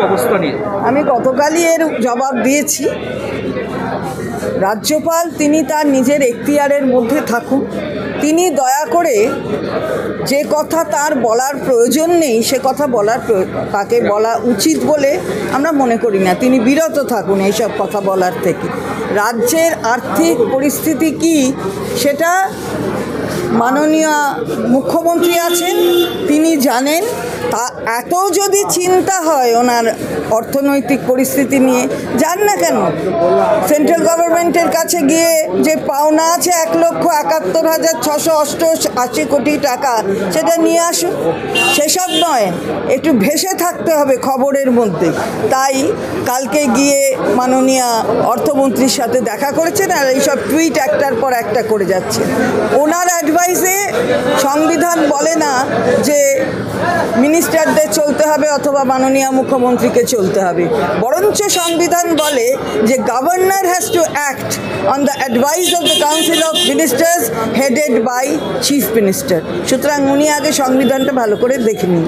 ব্যবস্থা নিয়ে? আমি গতকালই এর জবাব দিয়েছি। রাজ্যপাল তিনি তার নিজের এখতিয়ারের মধ্যে থাকুন। তিনি দয়া করে যে কথা তার বলার প্রয়োজন নেই সে কথা তাকে বলা উচিত বলে আমরা মনে করি না। তিনি বিরত থাকুন এইসব কথা বলার থেকে। রাজ্যের আর্থিক পরিস্থিতি কি সেটা মাননীয় মুখ্যমন্ত্রী আছেন, তিনি জানেন। তা এত যদি চিন্তা হয় ওনার অর্থনৈতিক পরিস্থিতি নিয়ে, যান না কেন সেন্ট্রাল গভর্নমেন্টের কাছে গিয়ে যে পাওনা আছে 1,71,688 কোটি টাকা, সেটা নিয়ে আসুন। সেসব নয়, একটু ভেসে থাকতে হবে খবরের মধ্যে। তাই কালকে গিয়ে মাননীয় অর্থমন্ত্রীর সাথে দেখা করেছেন আর এইসব টুইট একটার পর একটা করে যাচ্ছে। ওনার অ্যাডভাইসে সংবিধান বলে না যে মিনিস্টারদের চলতে হবে অথবা মাননীয় মুখ্যমন্ত্রীকে চলতে হবে, বরঞ্চ সংবিধান বলে যে governor has to act on the advice of the council of ministers headed by chief minister. সুতরাং উনি আগে সংবিধানটা ভালো করে দেখে নিন।